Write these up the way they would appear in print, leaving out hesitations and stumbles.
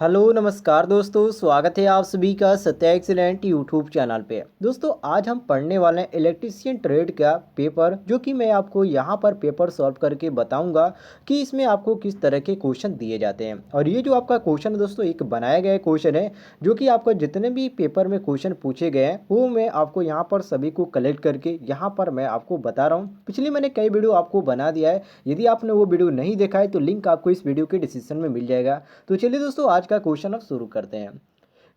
Hello नमस्कार दोस्तों, स्वागत है आप सभी का सत्या एक्सीलेंट यूट्यूब चैनल पे। दोस्तों आज हम पढ़ने वाले हैं इलेक्ट्रीशियन ट्रेड का पेपर, जो कि मैं आपको यहाँ पर पेपर सॉल्व करके बताऊंगा कि इसमें आपको किस तरह के क्वेश्चन दिए जाते हैं। और ये जो आपका क्वेश्चन है दोस्तों, एक बनाया गया क्वेश्चन है जो कि आपको जितने भी पेपर में क्वेश्चन पूछे गए हैं वो मैं आपको यहाँ पर सभी को कलेक्ट करके यहाँ पर मैं आपको बता रहा हूँ। पिछली मैंने कई वीडियो आपको बना दिया है, यदि आपने वो वीडियो नहीं देखा है तो लिंक आपको इस वीडियो के डिस्क्रिप्शन में मिल जाएगा। तो चलिए दोस्तों आज का क्वेश्चन अब शुरू करते हैं।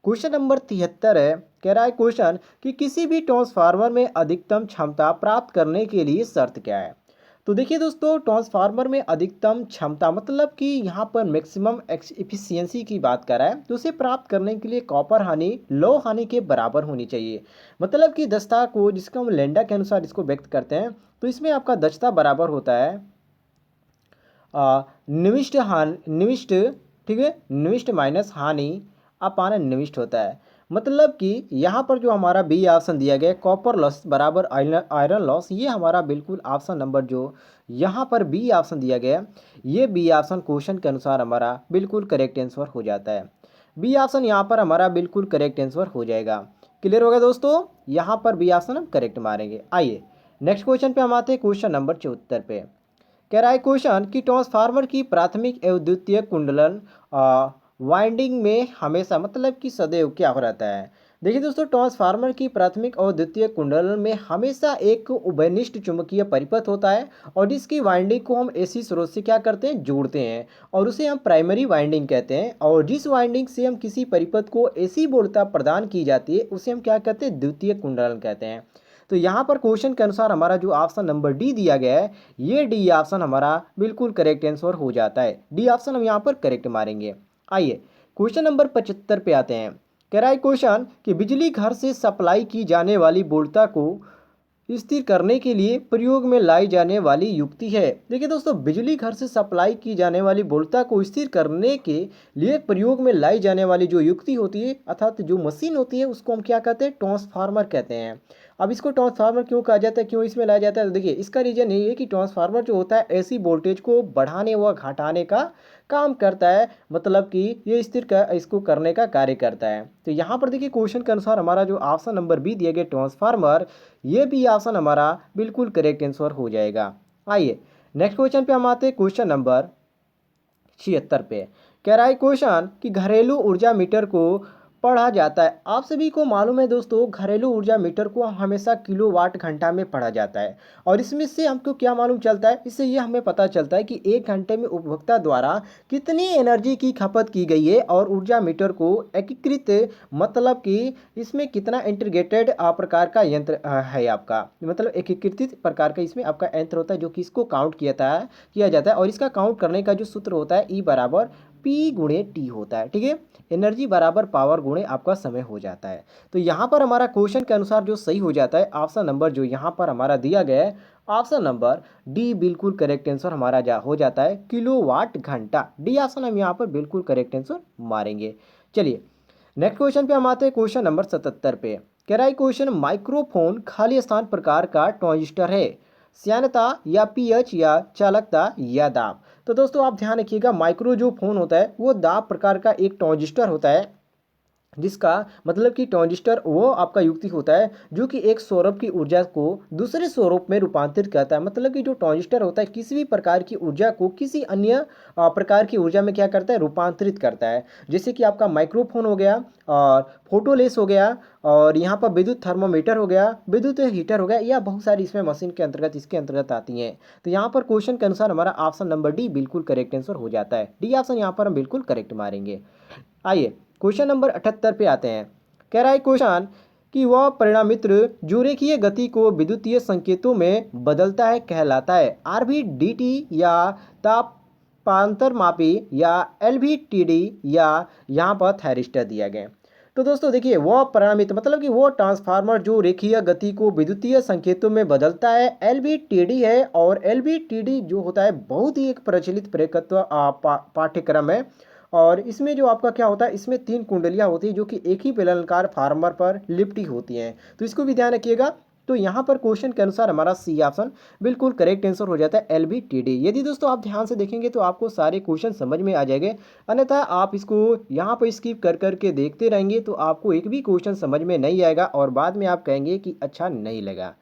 क्वेश्चन नंबर 73 है। कह रहा है क्वेश्चन कि किसी भी ट्रांसफार्मर में अधिकतम क्षमता प्राप्त करने के लिए शर्त क्या है। तो देखिए दोस्तों, ट्रांसफार्मर में अधिकतम क्षमता मतलब कि यहाँ पर मैक्सिमम एफिशिएंसी की बात कर रहा है, तो उसे प्राप्त करने के लिए कॉपर हानि लौह हानि के बराबर होनी चाहिए। मतलब कि दक्षता को, जिसको हम लेंडा के अनुसार इसको व्यक्त करते हैं, तो इसमें आपका दक्षता बराबर होता है निविष्ट, ठीक है, निविष्ट माइनस हानि अपान निविष्ट होता है। मतलब कि यहाँ पर जो हमारा बी ऑप्शन दिया गया कॉपर लॉस बराबर आयरन लॉस, ये हमारा बिल्कुल ऑप्शन नंबर जो यहाँ पर बी ऑप्शन दिया गया, ये बी ऑप्शन क्वेश्चन के अनुसार हमारा बिल्कुल करेक्ट आंसर हो जाता है। बी ऑप्शन यहाँ पर हमारा बिल्कुल करेक्ट आंसर हो जाएगा। क्लियर हो गया दोस्तों, यहाँ पर बी ऑप्शन हम करेक्ट मारेंगे। आइए नेक्स्ट क्वेश्चन पे हम आते हैं, क्वेश्चन नंबर 74 पे। कह रहा है क्वेश्चन कि ट्रांसफार्मर की प्राथमिक एवं द्वितीय कुंडलन वाइंडिंग में हमेशा मतलब कि सदैव क्या हो रहता है। देखिए दोस्तों, ट्रांसफार्मर की प्राथमिक और द्वितीय कुंडलन में हमेशा एक उभयनिष्ठ चुंबकीय परिपथ होता है, और जिसकी वाइंडिंग को हम एसी स्रोत से क्या करते हैं, जोड़ते हैं, और उसे हम प्राइमरी वाइंडिंग कहते हैं। और जिस वाइंडिंग से हम किसी परिपथ को एसी वोल्टता प्रदान की जाती है उसे हम क्या कहते हैं, द्वितीय कुंडलन कहते हैं। तो यहाँ पर क्वेश्चन के अनुसार हमारा जो ऑप्शन नंबर डी दिया गया है, ये डी ऑप्शन हमारा बिल्कुल करेक्ट आंसर हो जाता है। डी ऑप्शन हम यहाँ पर करेक्ट मारेंगे। आइए क्वेश्चन नंबर 75 पे आते हैं। कह रहा है क्वेश्चन कि बिजली घर से सप्लाई की जाने वाली वोल्टता को स्थिर करने के लिए प्रयोग में लाई जाने वाली युक्ति है। देखिए दोस्तों, बिजली घर से सप्लाई की जाने वाली वोल्टता को स्थिर करने के लिए प्रयोग में लाई जाने वाली जो युक्ति होती है अर्थात जो मशीन होती है उसको हम क्या कहते हैं, ट्रांसफार्मर कहते हैं। अब इसको ट्रांसफार्मर क्यों कहा जाता है, क्यों इसमें लाया जाता है, तो देखिए इसका रीजन यही है कि ट्रांसफार्मर जो होता है ऐसी वोल्टेज को बढ़ाने व घटाने का काम करता है, मतलब कि ये स्थिर का इसको करने का कार्य करता है। तो यहाँ पर देखिए क्वेश्चन के अनुसार हमारा जो ऑप्शन नंबर बी दिया गया ट्रांसफार्मर, ये भी ऑप्शन हमारा बिल्कुल करेक्ट आंसर हो जाएगा। आइए नेक्स्ट क्वेश्चन पे हम आते हैं, क्वेश्चन नंबर 76 पे। कह रहा है क्वेश्चन कि घरेलू ऊर्जा मीटर को पढ़ा जाता है। आप सभी को मालूम है दोस्तों, घरेलू ऊर्जा मीटर को हमेशा किलोवाट घंटा में पढ़ा जाता है। और इसमें से हमको क्या मालूम चलता है, इससे ये हमें पता चलता है कि एक घंटे में उपभोक्ता द्वारा कितनी एनर्जी की खपत की गई है। और ऊर्जा मीटर को एकीकृत मतलब कि इसमें कितना इंटीग्रेटेड प्रकार का यंत्र है आपका, मतलब एकीकृत प्रकार का इसमें आपका यंत्र होता है जो कि इसको काउंट किया जाता है। और इसका काउंट करने का जो सूत्र होता है, ई बराबर पी गुणे टी होता है। ठीक है, एनर्जी बराबर पावर गुणे आपका समय हो जाता है। तो यहाँ पर हमारा क्वेश्चन के अनुसार जो सही हो जाता है, ऑप्शन नंबर जो यहाँ पर हमारा दिया गया है, ऑप्शन नंबर डी बिल्कुल करेक्ट आंसर हमारा हो जाता है, किलोवाट घंटा। डी ऑप्शन हम यहाँ पर बिल्कुल करेक्ट आंसर मारेंगे। चलिए नेक्स्ट क्वेश्चन पे हम आते हैं, क्वेश्चन नंबर 77 पे। कह रहा है क्वेश्चन माइक्रोफोन खाली स्थान प्रकार का ट्रांजिस्टर है, श्यानता या पीएच या चालकता या दाब। तो दोस्तों आप ध्यान रखिएगा, माइक्रो जो फोन होता है वो दाब प्रकार का एक ट्रांजिस्टर होता है, जिसका मतलब कि ट्रांजिस्टर वो आपका युक्ति होता है जो कि एक सौरभ की ऊर्जा को दूसरे सौरभ में रूपांतरित करता है। मतलब कि जो ट्रांजिस्टर होता है किसी भी प्रकार की ऊर्जा को किसी अन्य प्रकार की ऊर्जा में क्या करता है, रूपांतरित करता है। जैसे कि आपका माइक्रोफोन हो गया, और फोटोलेस हो गया, और यहाँ पर विद्युत थर्मोमीटर हो गया, विद्युत हीटर हो गया, या बहुत सारी इसमें मशीन के अंतर्गत इसके अंतर्गत आती हैं। तो यहाँ पर क्वेश्चन के अनुसार हमारा ऑप्शन नंबर डी बिल्कुल करेक्ट आंसर हो जाता है। डी ऑप्शन यहाँ पर हम बिल्कुल करेक्ट मारेंगे। आइए क्वेश्चन नंबर 78 पे आते हैं। कह रहा है क्वेश्चन कि वह परिणामित्र जो रेखीय गति को विद्युतीय संकेतों में बदलता है कहलाता है आरवीडीटी या तापांतर मापी या एलवीटीडी या यहाँ पर थायरिस्टर दिया गया। तो दोस्तों देखिए, वह परिणामित्र मतलब कि वो ट्रांसफार्मर जो रेखीय गति को विद्युतीय संकेतों में बदलता है एलवीटीडी है। और एलवीटीडी जो होता है बहुत ही एक प्रचलित प्रेरकत्व पाठ्यक्रम है। और इसमें जो आपका क्या होता है, इसमें 3 कुंडलियां होती है जो कि एक ही बेलनाकार फार्मर पर लिपटी होती हैं। तो इसको भी ध्यान रखिएगा। तो यहाँ पर क्वेश्चन के अनुसार हमारा सी ऑप्शन बिल्कुल करेक्ट आंसर हो जाता है LVTD। यदि दोस्तों आप ध्यान से देखेंगे तो आपको सारे क्वेश्चन समझ में आ जाएंगे, अन्यथा आप इसको यहाँ पर स्किप कर करके देखते रहेंगे तो आपको एक भी क्वेश्चन समझ में नहीं आएगा और बाद में आप कहेंगे कि अच्छा नहीं लगा।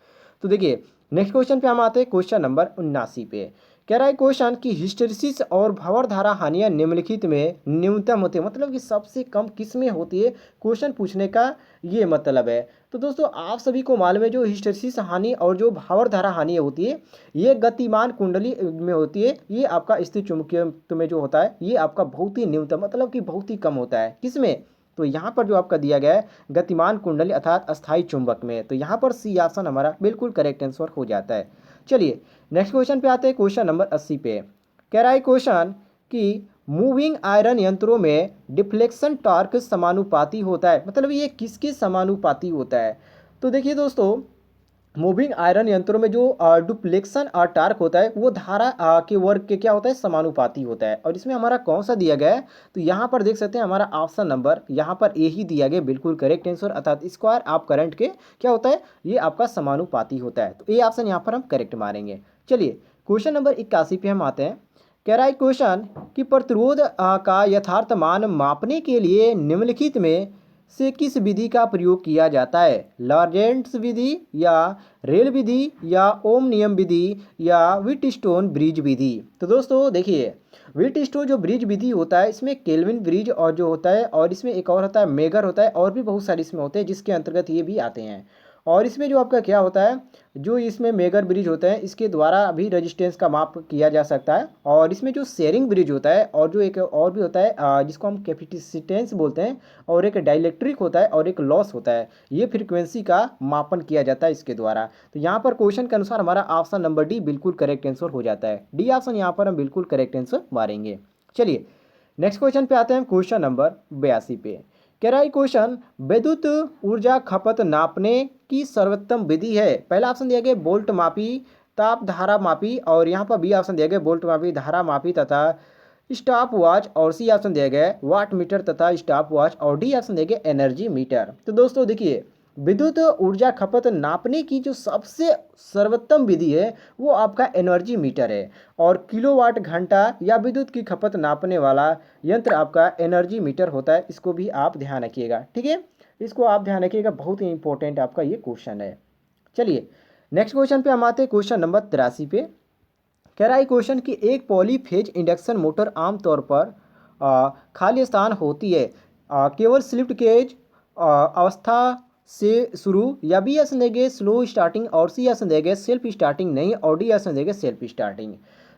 तो देखिए नेक्स्ट क्वेश्चन पे हम आते हैं, क्वेश्चन नंबर 79 पे। कह रहा है क्वेश्चन की हिस्टैरिसीस और भंवर धारा हानियां निम्नलिखित में न्यूनतम होती है, मतलब कि सबसे कम किस में होती है, क्वेश्चन पूछने का ये मतलब है। तो दोस्तों आप सभी को मालूम है जो हिस्टैरिसीस हानि और जो भंवर धारा हानि होती है ये गतिमान कुंडली में होती है। ये आपका स्थिर चुंबकीय में जो होता है ये आपका बहुत ही न्यूनतम मतलब कि बहुत ही कम होता है, किसमें, तो यहाँ पर जो आपका दिया गया है गतिमान कुंडली अर्थात अस्थायी चुंबक में। तो यहाँ पर सी ऑप्शन हमारा बिल्कुल करेक्ट आंसर हो जाता है। चलिए नेक्स्ट क्वेश्चन पे आते हैं, क्वेश्चन नंबर 80 पे। कह रहा है क्वेश्चन कि मूविंग आयरन यंत्रों में डिफ्लेक्शन टॉर्क समानुपाती होता है, मतलब ये किसके समानुपाती होता है। तो देखिए दोस्तों मूविंग आयरन यंत्रों में जो डुप्लेक्शन और टार्क होता है वो धारा के वर्ग के क्या होता है समानुपाती होता है। और इसमें हमारा कौन सा दिया गया है, तो यहाँ पर देख सकते हैं हमारा ऑप्शन नंबर यहाँ पर ए ही दिया गया बिल्कुल करेक्ट आंसर, अर्थात स्क्वायर ऑफ करंट के क्या होता है ये आपका समानुपाती होता है। तो ए ऑप्शन यहाँ पर हम करेक्ट मारेंगे। चलिए क्वेश्चन नंबर 81 पे हम आते हैं। कह रहा है क्वेश्चन कि प्रतिरोध का यथार्थ मान मापने के लिए निम्नलिखित में से किस विधि का प्रयोग किया जाता है, लॉरेंट्ज विधि या रेल विधि या ओम नियम विधि या व्हीटस्टोन ब्रिज विधि। तो दोस्तों देखिए व्हीटस्टोन जो ब्रिज विधि होता है इसमें केल्विन ब्रिज और जो होता है और इसमें एक और होता है मेगर होता है और भी बहुत सारे इसमें होते हैं जिसके अंतर्गत ये भी आते हैं। और इसमें जो आपका क्या होता है जो इसमें मेगर ब्रिज होता है इसके द्वारा भी रेजिस्टेंस का माप किया जा सकता है। और इसमें जो शेयरिंग ब्रिज होता है और जो एक और भी होता है जिसको हम कैपेसिटेंस बोलते हैं, और एक डाइलेक्ट्रिक होता है और एक लॉस होता है, ये फ्रीक्वेंसी का मापन किया जाता है इसके द्वारा। तो यहाँ पर क्वेश्चन के अनुसार हमारा ऑप्शन नंबर डी बिल्कुल करेक्ट आंसर हो जाता है। डी ऑप्शन यहाँ पर हम बिल्कुल करेक्ट आंसर मारेंगे। चलिए नेक्स्ट क्वेश्चन पे आते हैं, क्वेश्चन नंबर 82 पे। कह रहा है क्वेश्चन विद्युत ऊर्जा खपत नापने की सर्वोत्तम विधि है। पहला ऑप्शन दिया गया वोल्ट मापी, ताप धारा मापी, और यहाँ पर बी ऑप्शन दिया गया वोल्ट मापी, धारा मापी तथा स्टॉप वॉच, और सी ऑप्शन दिया गया वाट मीटर तथा स्टॉप वॉच, और डी ऑप्शन दिया गया एनर्जी मीटर। तो दोस्तों देखिए विद्युत ऊर्जा खपत नापने की जो सबसे सर्वोत्तम विधि है वो आपका एनर्जी मीटर है, और किलोवाट घंटा या विद्युत की खपत नापने वाला यंत्र आपका एनर्जी मीटर होता है। इसको भी आप ध्यान रखिएगा, ठीक है, इसको आप ध्यान रखिएगा, बहुत ही इंपॉर्टेंट आपका ये क्वेश्चन है। चलिए नेक्स्ट क्वेश्चन पे हम आते हैं, क्वेश्चन नंबर 83 पे। कह रहा है क्वेश्चन कि एक पॉलीफेज इंडक्शन मोटर आमतौर पर खाली स्थान होती है केवल स्लिप्ड केज अवस्था से शुरू, या बी ऑप्शन देंगे स्लो स्टार्टिंग, और सी ऑप्शन देंगे सेल्फ स्टार्टिंग नहीं, और डी ऑप्शन देंगे सेल्फ स्टार्टिंग।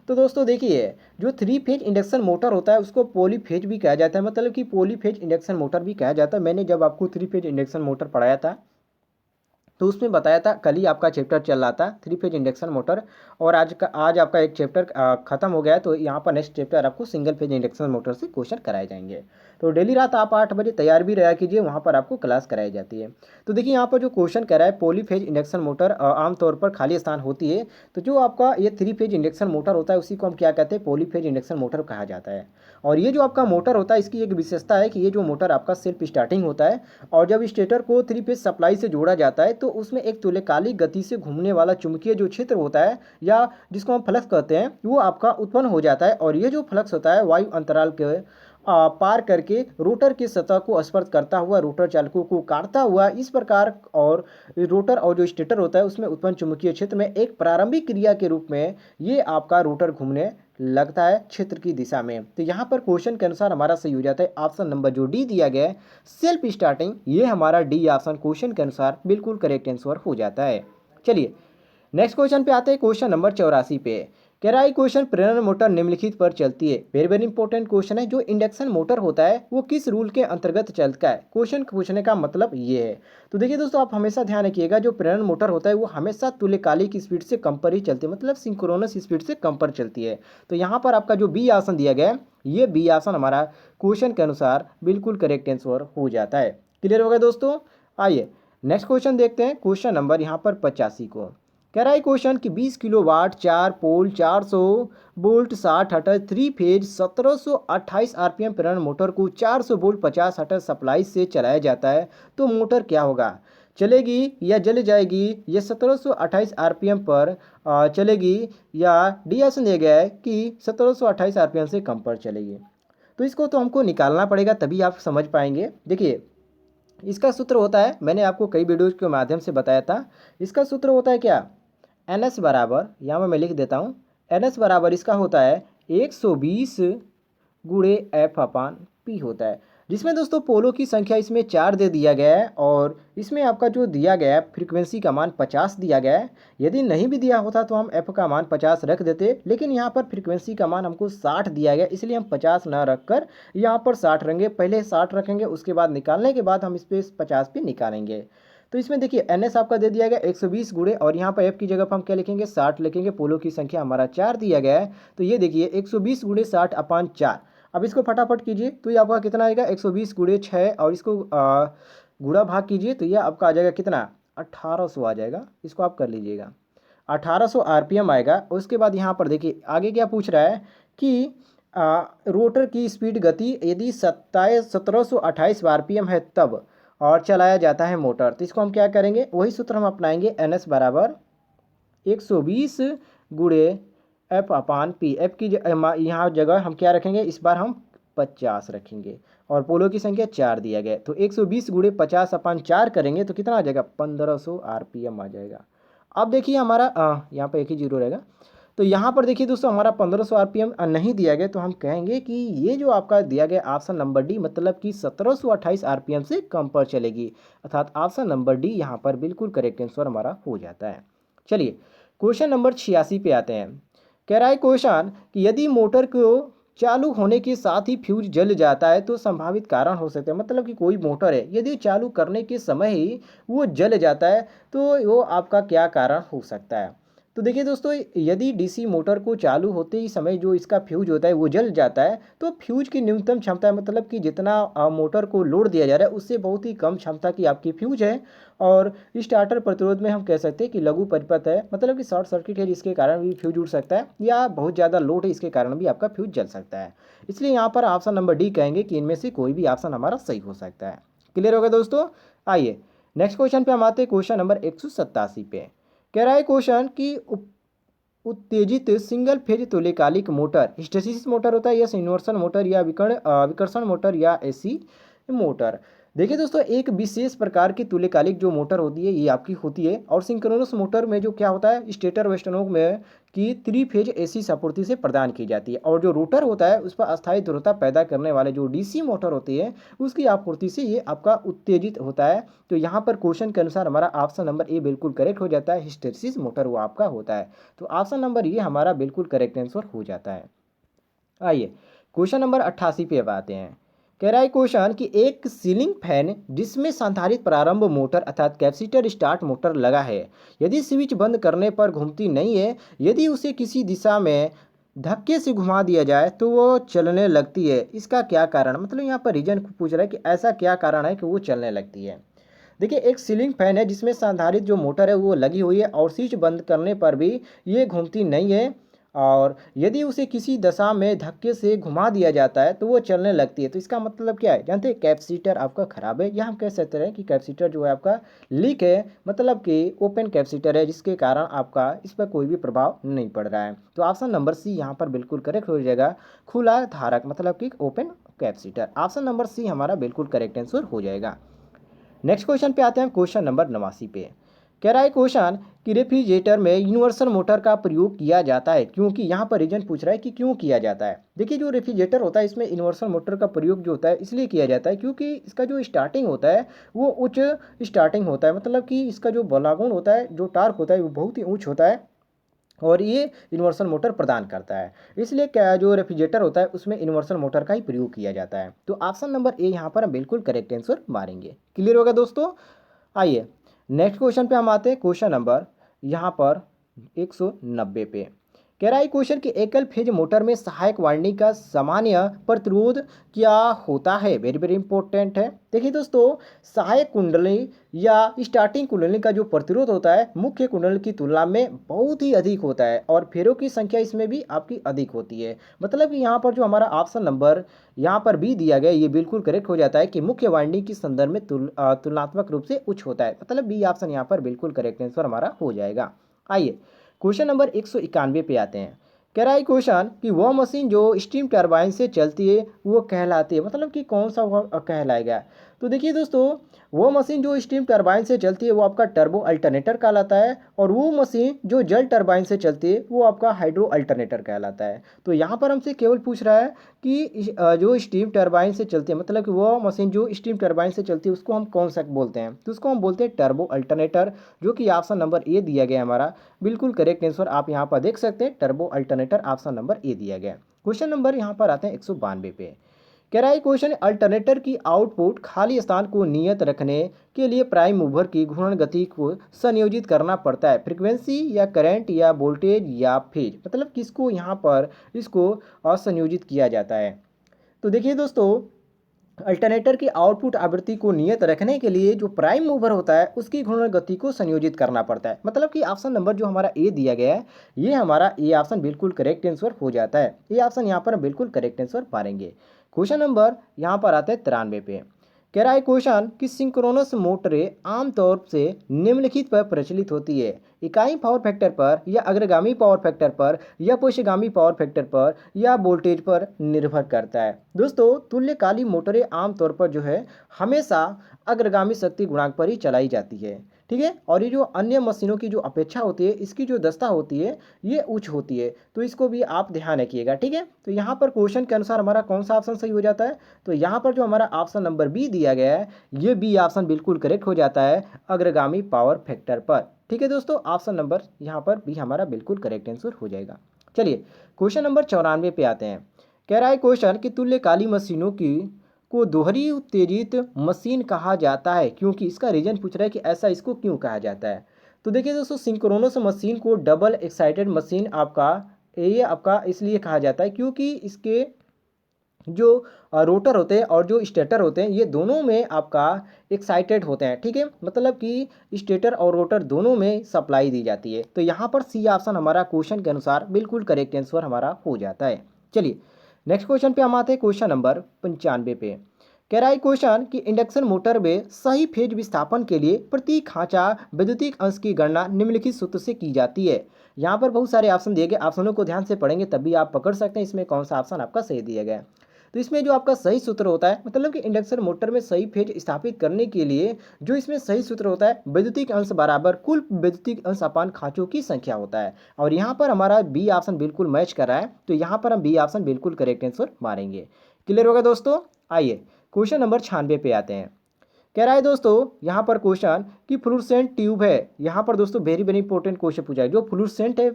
तो दोस्तों देखिए जो 3 फेज इंडक्शन मोटर होता है उसको पॉलीफेज भी कहा जाता है, मतलब कि पॉलीफेज इंडक्शन मोटर भी कहा जाता है। मैंने जब आपको 3 फेज इंडक्शन मोटर पढ़ाया था तो उसमें बताया था, कल ही आपका चैप्टर चल रहा था 3 फेज इंडक्शन मोटर, और आज आपका एक चैप्टर खत्म हो गया है। तो यहाँ पर नेक्स्ट चैप्टर आपको सिंगल फेज इंडक्शन मोटर से क्वेश्चन कराए जाएंगे। तो डेली रात आप 8 बजे तैयार भी रहा कीजिए, वहाँ पर आपको क्लास कराई जाती है। तो देखिए यहाँ पर जो क्वेश्चन कह रहा है पॉलीफेज इंडक्शन मोटर आमतौर पर खाली स्थान होती है, तो जो आपका ये 3 फेज इंडक्शन मोटर होता है उसी को हम क्या कहते हैं पॉलीफेज इंडक्शन मोटर कहा जाता है। और ये जो आपका मोटर होता है इसकी एक विशेषता है कि ये जो मोटर आपका सेल्फ स्टार्टिंग होता है, और जब स्टेटर को 3 फेज सप्लाई से जोड़ा जाता है तो उसमें एक तुल्यकालिक गति से घूमने वाला चुंबकीय जो क्षेत्र होता है या जिसको हम फ्लक्स कहते हैं वो आपका उत्पन्न हो जाता है। और ये जो फ्लक्स होता है वायु अंतराल के पार करके रोटर की सतह को स्पर्श करता हुआ रोटर चालकों को काटता हुआ इस प्रकार, और रोटर और जो स्टेटर होता है उसमें उत्पन्न चुंबकीय क्षेत्र में एक प्रारंभिक क्रिया के रूप में ये आपका रोटर घूमने लगता है क्षेत्र की दिशा में। तो यहाँ पर क्वेश्चन के अनुसार हमारा सही हो जाता है ऑप्शन नंबर जो डी दिया गया है सेल्फ स्टार्टिंग, ये हमारा डी ऑप्शन क्वेश्चन के अनुसार बिल्कुल करेक्ट आंसर हो जाता है। चलिए नेक्स्ट क्वेश्चन पे आते हैं, क्वेश्चन नंबर 84 पे। कह रहा है क्वेश्चन प्रेरण मोटर निम्नलिखित पर चलती है। वेरी वेरी इंपॉर्टेंट क्वेश्चन है। जो इंडक्शन मोटर होता है वो किस रूल के अंतर्गत चलता है, क्वेश्चन पूछने का मतलब ये है। तो देखिए दोस्तों आप हमेशा ध्यान रखिएगा जो प्रेरण मोटर होता है वो हमेशा तुल्यकालिक स्पीड से कम पर ही चलती है, मतलब सिंक्रोनस स्पीड से कम पर चलती है। तो यहाँ पर आपका जो बी ऑप्शन दिया गया है ये बी ऑप्शन हमारा क्वेश्चन के अनुसार बिल्कुल करेक्ट आंसर हो जाता है। क्लियर हो गया दोस्तों। आइए नेक्स्ट क्वेश्चन देखते हैं, क्वेश्चन नंबर यहाँ पर 85 को। कह रहा है क्वेश्चन कि 20 किलोवाट 4 पोल 400 वोल्ट 60 हर्ट्ज 3 फेज 1728 आरपीएम प्रेरण मोटर को 400 वोल्ट 50 हर्ट्ज सप्लाई से चलाया जाता है, तो मोटर क्या होगा। चलेगी या जल जाएगी, ये 1728 आरपीएम पर चलेगी, या डी ऑप्शन दिया गया है कि 1728 आरपीएम से कम पर चलेगी। तो इसको तो हमको निकालना पड़ेगा, तभी आप समझ पाएंगे। देखिए इसका सूत्र होता है, मैंने आपको कई वीडियोज़ के माध्यम से बताया था। इसका सूत्र होता है क्या, एन एस बराबर, यहाँ मैं लिख देता हूँ, एन एस बराबर इसका होता है 120 गुणे एफ अपान पी होता है, जिसमें दोस्तों पोलों की संख्या इसमें 4 दे दिया गया है, और इसमें आपका जो दिया गया है फ्रीक्वेंसी का मान 50 दिया गया है। यदि नहीं भी दिया होता तो हम एफ का मान 50 रख देते, लेकिन यहाँ पर फ्रीक्वेंसी का मान हमको 60 दिया गया, इसलिए हम 50 ना रख कर यहाँ पर 60 रखेंगे। पहले 60 रखेंगे, उसके बाद निकालने के बाद हम इस पर 50 पे निकालेंगे। तो इसमें देखिए एन एस आपका दे दिया गया 120 गुणे, और यहाँ पर एफ की जगह पर हम क्या लिखेंगे, 60 लिखेंगे। पोलो की संख्या हमारा 4 दिया गया है, तो ये देखिए 120 गुणे 60 अपान 4। अब इसको फटाफट कीजिए तो ये आपका कितना आएगा, 120 गुणे 6, और इसको गुणा भाग कीजिए तो ये आपका आ जाएगा कितना, 1800 आ जाएगा। इसको आप कर लीजिएगा, 1800 आरपीएम आएगा। उसके बाद यहाँ पर देखिए आगे क्या पूछ रहा है कि रोटर की स्पीड गति यदि 1728 आरपीएम है तब और चलाया जाता है मोटर, तो इसको हम क्या करेंगे, वही सूत्र हम अपनाएंगे, एन एस बराबर 120 गुणे एफ अपान पी। एफ की यहाँ जगह हम क्या रखेंगे, इस बार हम 50 रखेंगे, और पोलो की संख्या 4 दिया गया, तो 120 गुणे 50 अपान 4 करेंगे तो कितना आ जाएगा, 1500 आरपीएम आ जाएगा। अब देखिए हमारा यहाँ पर एक ही जीरो रहेगा, तो यहाँ पर देखिए दोस्तों हमारा 1500 आरपीएम नहीं दिया गया, तो हम कहेंगे कि ये जो आपका दिया गया ऑप्शन नंबर डी, मतलब कि 1728 आरपीएम से कम पर चलेगी, अर्थात ऑप्शन नंबर डी यहाँ पर बिल्कुल करेक्ट आंसर हमारा हो जाता है। चलिए क्वेश्चन नंबर 86 पे आते हैं। कह रहा है क्वेश्चन कि यदि मोटर को चालू होने के साथ ही फ्यूज जल जाता है तो संभावित कारण हो सकते हैं, मतलब कि कोई मोटर है यदि चालू करने के समय ही वो जल जाता है तो वो आपका क्या कारण हो सकता है। तो देखिए दोस्तों, यदि डीसी मोटर को चालू होते ही समय जो इसका फ्यूज होता है वो जल जाता है, तो फ्यूज की न्यूनतम क्षमता है, मतलब कि जितना मोटर को लोड दिया जा रहा है उससे बहुत ही कम क्षमता की आपकी फ्यूज है, और स्टार्टर प्रतिरोध में हम कह सकते हैं कि लघु परिपथ है, मतलब कि शॉर्ट सर्किट है जिसके कारण भी फ्यूज उड़ सकता है, या बहुत ज़्यादा लोड है इसके कारण भी आपका फ्यूज जल सकता है। इसलिए यहाँ पर ऑप्शन नंबर डी कहेंगे कि इनमें से कोई भी ऑप्शन हमारा सही हो सकता है। क्लियर हो गया दोस्तों। आइए नेक्स्ट क्वेश्चन पे हम आते हैं, क्वेश्चन नंबर 187 पे। कह रहा है क्वेश्चन कि उत्तेजित सिंगल फेज तुल्यकालिक मोटर, हिस्टैरिसीस मोटर होता है, या इन्वर्सन मोटर, या विकर्षण मोटर, या एसी मोटर। देखिए दोस्तों, एक विशेष प्रकार की तुल्यकालिक जो मोटर होती है ये आपकी होती है, और सिंक्रोनस मोटर में जो क्या होता है, स्टेटर व स्टेनोक में की 3 फेज एसी आपूर्ति से प्रदान की जाती है, और जो रोटर होता है उस पर अस्थायी ध्रुवता पैदा करने वाले जो डीसी मोटर होती है उसकी आपूर्ति से ये आपका उत्तेजित होता है। तो यहाँ पर क्वेश्चन के अनुसार हमारा ऑप्शन नंबर ए बिल्कुल करेक्ट हो जाता है, हिस्टैरिसीस मोटर वो आपका होता है, तो ऑप्शन नंबर ये हमारा बिल्कुल करेक्ट आंसर हो जाता है। आइए क्वेश्चन नंबर 88 पे अब आते हैं। कह रहा है क्वेश्चन कि एक सीलिंग फैन जिसमें संधारित प्रारंभ मोटर अर्थात कैपेसिटर स्टार्ट मोटर लगा है, यदि स्विच बंद करने पर घूमती नहीं है, यदि उसे किसी दिशा में धक्के से घुमा दिया जाए तो वो चलने लगती है, इसका क्या कारण, मतलब यहाँ पर रीजन पूछ रहा है कि ऐसा क्या कारण है कि वो चलने लगती है। देखिए एक सीलिंग फैन है जिसमें संधारित जो मोटर है वो लगी हुई है, और स्विच बंद करने पर भी ये घूमती नहीं है, और यदि उसे किसी दशा में धक्के से घुमा दिया जाता है तो वो चलने लगती है। तो इसका मतलब क्या है, जानते हैं, कैपेसिटर आपका ख़राब है, या हम कह सकते हैं कि कैपेसिटर जो है आपका लीक है, मतलब कि ओपन कैपेसिटर है जिसके कारण आपका इस पर कोई भी प्रभाव नहीं पड़ रहा है। तो ऑप्शन नंबर सी यहाँ पर बिल्कुल करेक्ट हो जाएगा, खुला धारक मतलब कि open capacitor. Option number C हमारा बिल्कुल करेक्ट आंसर हो जाएगा। नेक्स्ट क्वेश्चन पे आते हैं, क्वेश्चन नंबर 89 पे। कह रहा है क्वेश्चन कि रेफ्रिजरेटर में यूनिवर्सल मोटर का प्रयोग किया जाता है, क्योंकि यहाँ पर रीजन पूछ रहा है कि क्यों किया जाता है। देखिए जो रेफ्रिजरेटर होता है इसमें यूनिवर्सल मोटर का प्रयोग जो होता है इसलिए किया जाता है क्योंकि इसका जो स्टार्टिंग होता है वो उच्च स्टार्टिंग होता है, मतलब कि इसका जो बलागुण होता है, जो टार्क होता है वो बहुत ही उच्च होता है, और ये यूनिवर्सल मोटर प्रदान करता है, इसलिए क्या जो रेफ्रिजरेटर होता है उसमें यूनिवर्सल मोटर का ही प्रयोग किया जाता है। तो ऑप्शन नंबर ए यहाँ पर हम बिल्कुल करेक्ट आंसर मारेंगे। क्लियर होगा दोस्तों। आइए नेक्स्ट क्वेश्चन पे हम आते हैं, क्वेश्चन नंबर यहाँ पर 190 पे। कह रहा है क्वेश्चन कि एकल फेज मोटर में सहायक वाइंडिंग का सामान्य प्रतिरोध क्या होता है। वेरी वेरी इंपॉर्टेंट है। देखिए दोस्तों, सहायक कुंडली या स्टार्टिंग कुंडली का जो प्रतिरोध होता है मुख्य कुंडली की तुलना में बहुत ही अधिक होता है और फेरों की संख्या इसमें भी आपकी अधिक होती है। मतलब कि यहाँ पर जो हमारा ऑप्शन नंबर यहाँ पर बी दिया गया ये बिल्कुल करेक्ट हो जाता है कि मुख्य वाइंडिंग के संदर्भ में तुलनात्मक रूप से उच्च होता है। मतलब बी ऑप्शन यहाँ पर बिल्कुल करेक्ट आंसर हमारा हो जाएगा। आइए क्वेश्चन नंबर 191 पे आते हैं। कह रहा है क्वेश्चन कि वह मशीन जो स्टीम टरबाइन से चलती है वो कहलाती है। मतलब कि कौन सा वह कहलाएगा। तो देखिए दोस्तों, वो मशीन जो स्टीम टरबाइन से चलती है वो आपका टर्बो अल्टरनेटर कहलाता है और वो मशीन जो जल टरबाइन से चलती है वो आपका हाइड्रो अल्टरनेटर कहलाता है। तो यहाँ पर हमसे केवल पूछ रहा है कि जो स्टीम टरबाइन से चलती है, मतलब कि वो मशीन जो स्टीम टरबाइन से चलती है उसको हम कौन सा बोलते हैं। तो उसको हम बोलते हैं टर्बो अल्टरनेटर, जो कि ऑप्शन नंबर ए दिया गया हमारा बिल्कुल करेक्ट आंसर। आप यहाँ पर देख सकते हैं turbo alternator option number A दिया गया। क्वेश्चन नंबर यहाँ पर आते हैं 192 पे। कह रहा है क्वेश्चन अल्टरनेटर की आउटपुट खाली स्थान को नियत रखने के लिए प्राइम मूवर की घूर्णन गति को संयोजित करना पड़ता है। फ्रीक्वेंसी या करंट या वोल्टेज या फेज, मतलब किसको यहाँ पर इसको संयोजित किया जाता है। तो देखिए दोस्तों, अल्टरनेटर की आउटपुट आवृत्ति को नियत रखने के लिए जो प्राइम मूवर होता है उसकी घूर्णन गति को संयोजित करना पड़ता है। मतलब कि ऑप्शन नंबर जो हमारा ए दिया गया है ये हमारा ए ऑप्शन बिल्कुल करेक्ट आंसर हो जाता है। ये ऑप्शन यहाँ पर हम बिल्कुल करेक्ट आंसर पाएंगे। क्वेश्चन नंबर यहाँ पर आते हैं 93 पे। कह रहा है क्वेश्चन कि सिंक्रोनस मोटरें आमतौर से निम्नलिखित पर प्रचलित होती है। इकाई पावर फैक्टर पर या अग्रगामी पावर फैक्टर पर या पश्चगामी पावर फैक्टर पर या वोल्टेज पर निर्भर करता है। दोस्तों, तुल्यकालिक मोटरें आमतौर पर जो है हमेशा अग्रगामी शक्ति गुणांक पर ही चलाई जाती है। ठीक है, और ये जो अन्य मशीनों की जो अपेक्षा होती है इसकी जो दस्ता होती है ये उच्च होती है। तो इसको भी आप ध्यान रखिएगा। ठीक है, तो यहाँ पर क्वेश्चन के अनुसार हमारा कौन सा ऑप्शन सही हो जाता है। तो यहाँ पर जो हमारा ऑप्शन नंबर बी दिया गया है ये बी ऑप्शन बिल्कुल करेक्ट हो जाता है अग्रगामी पावर फैक्टर पर। ठीक है दोस्तों, ऑप्शन नंबर यहाँ पर भी हमारा बिल्कुल करेक्ट आंसर हो जाएगा। चलिए क्वेश्चन नंबर 94 पे आते हैं। कह रहा है क्वेश्चन कि तुल्यकालिक मशीनों की को दोहरी उत्तेजित मशीन कहा जाता है, क्योंकि इसका रीजन पूछ रहा है कि ऐसा इसको क्यों कहा जाता है। तो देखिए दोस्तों, सिंक्रोनस मशीन को डबल एक्साइटेड मशीन आपका ये आपका इसलिए कहा जाता है क्योंकि इसके जो रोटर होते हैं और जो स्टेटर होते हैं ये दोनों में आपका एक्साइटेड होते हैं। ठीक है, मतलब कि स्टेटर और रोटर दोनों में सप्लाई दी जाती है। तो यहाँ पर सी ऑप्शन हमारा क्वेश्चन के अनुसार बिल्कुल करेक्ट आंसर हमारा हो जाता है। चलिए नेक्स्ट क्वेश्चन पे हम आते हैं क्वेश्चन नंबर 95 पे। कह रहा है क्वेश्चन कि इंडक्शन मोटर में सही फेज विस्थापन के लिए प्रति खांचा विद्युतीय अंश की गणना निम्नलिखित सूत्र से की जाती है। यहाँ पर बहुत सारे ऑप्शन दिए गए, ऑप्शनों को ध्यान से पढ़ेंगे तभी आप पकड़ सकते हैं इसमें कौन सा ऑप्शन आपका सही दिया गया है। तो इसमें जो आपका सही सूत्र होता है, मतलब कि इंडक्शन मोटर में सही फेज स्थापित करने के लिए जो इसमें सही सूत्र होता है विद्युतीय अंश बराबर कुल विद्युतीय अंश अपान खांचों की संख्या होता है। और यहाँ पर हमारा बी ऑप्शन बिल्कुल मैच कर रहा है, तो यहाँ पर हम बी ऑप्शन बिल्कुल करेक्ट आंसर मारेंगे। क्लियर होगा दोस्तों। आइए क्वेश्चन नंबर 96 पे आते हैं। कह रहा है दोस्तों यहाँ पर क्वेश्चन कि फ्लूरेसेंट ट्यूब है। यहाँ पर दोस्तों वेरी वेरी इंपॉर्टेंट क्वेश्चन पूछा है। जो फ्लूरेसेंट है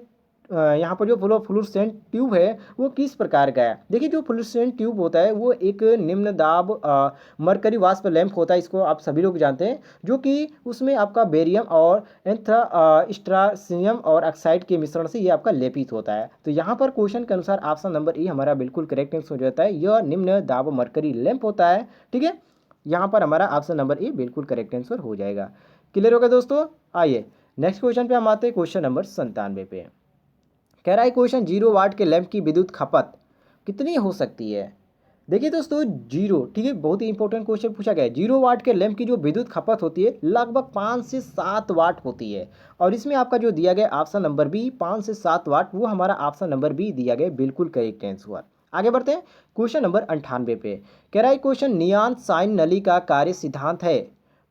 यहाँ पर जो फ्लूरेसेंट ट्यूब है वो किस प्रकार का है। देखिए, जो फ्लूरेसेंट ट्यूब होता है वो एक निम्न दाब मरकरी वाष्प लैंप होता है, इसको आप सभी लोग जानते हैं, जो कि उसमें आपका बेरियम और स्ट्रासियम और ऑक्साइड के मिश्रण से ये आपका लेपित होता है। तो यहाँ पर क्वेश्चन के अनुसार ऑप्शन नंबर ए हमारा बिल्कुल करेक्ट आंसर हो जाता है। यह निम्न दाब मरकरी लैंप होता है। ठीक है, यहाँ पर हमारा ऑप्शन नंबर ए बिल्कुल करेक्ट आंसर हो जाएगा। क्लियर होगा दोस्तों। आइए नेक्स्ट क्वेश्चन पे हम आते हैं क्वेश्चन नंबर 97 पे। कह रहा है क्वेश्चन 0 वाट के लैंप की विद्युत खपत कितनी हो सकती है। देखिए दोस्तों, जीरो, ठीक है, बहुत ही इंपॉर्टेंट क्वेश्चन पूछा गया है। 0 वाट के लैंप की जो विद्युत खपत होती है लगभग 5 से 7 वाट होती है। और इसमें आपका जो दिया गया ऑप्शन नंबर बी 5 से 7 वाट वो हमारा ऑप्शन नंबर बी दिया गया बिल्कुल करेक्ट आंसर। आगे बढ़ते हैं क्वेश्चन नंबर 98 पे। कह रहा है क्वेश्चन नियॉन साइन नली का कार्य सिद्धांत है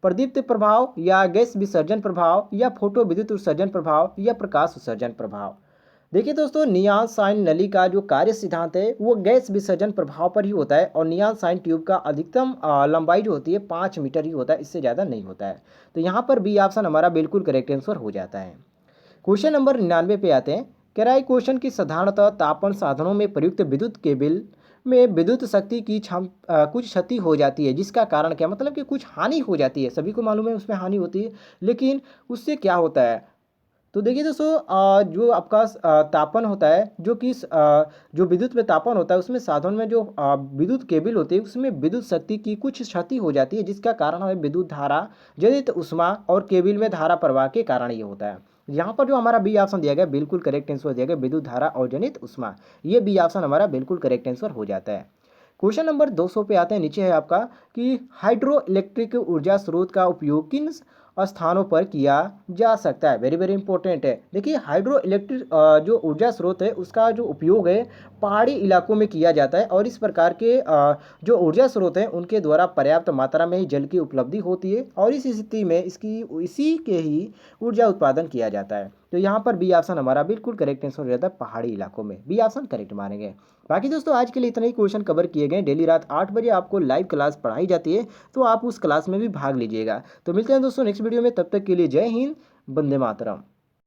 प्रदीप्त प्रभाव या गैस विसर्जन प्रभाव या फोटो विद्युत उत्सर्जन प्रभाव या प्रकाश उत्सर्जन प्रभाव। देखिए दोस्तों, नियॉन साइन नली का जो कार्य सिद्धांत है वो गैस विसर्जन प्रभाव पर ही होता है और नियॉन साइन ट्यूब का अधिकतम लंबाई जो होती है 5 मीटर ही होता है, इससे ज़्यादा नहीं होता है। तो यहाँ पर बी ऑप्शन हमारा बिल्कुल करेक्ट आंसर हो जाता है। क्वेश्चन नंबर 99 पे आते हैं। कह रहा है क्वेश्चन की साधारणतः तापन साधनों में प्रयुक्त विद्युत केबल में विद्युत शक्ति की कुछ क्षति हो जाती है, जिसका कारण क्या, मतलब कि कुछ हानि हो जाती है। सभी को मालूम है उसमें हानि होती है, लेकिन उससे क्या होता है, तो देखिए दोस्तों, जो आपका तापन होता है, जो कि जो विद्युत में तापन होता है उसमें साधन में जो विद्युत केबल होती है उसमें विद्युत शक्ति की कुछ क्षति हो जाती है, जिसका कारण हमें विद्युत धारा जनित उष्मा और केबल में धारा प्रवाह के कारण ये होता है। यहाँ पर जो हमारा बी ऑप्शन दिया गया बिल्कुल करेक्ट आंसर दिया गया, विद्युत धारा और जनित उष्मा। ये बी ऑप्शन हमारा बिल्कुल करेक्ट आंसर हो जाता है। क्वेश्चन नंबर 200 पे आते हैं। नीचे है आपका कि हाइड्रो इलेक्ट्रिक ऊर्जा स्रोत का उपयोग किन स्थानों पर किया जा सकता है। वेरी वेरी इंपॉर्टेंट है। देखिए हाइड्रो इलेक्ट्रिक जो ऊर्जा स्रोत है उसका जो उपयोग है पहाड़ी इलाकों में किया जाता है, और इस प्रकार के जो ऊर्जा स्रोत हैं उनके द्वारा पर्याप्त मात्रा में ही जल की उपलब्धि होती है, और इस स्थिति में इसी के ही ऊर्जा उत्पादन किया जाता है। तो यहाँ पर बी ऑप्शन हमारा बिल्कुल करेक्ट आंसर हो जाता है, पहाड़ी इलाकों में। बी ऑप्शन करेक्ट मानेंगे। बाकी दोस्तों आज के लिए इतना ही क्वेश्चन कवर किए गए। डेली रात 8 बजे आपको लाइव क्लास पढ़ाई जाती है, तो आप उस क्लास में भी भाग लीजिएगा। तो मिलते हैं दोस्तों नेक्स्ट वीडियो में, तब तक के लिए जय हिंद, वंदे मातरम।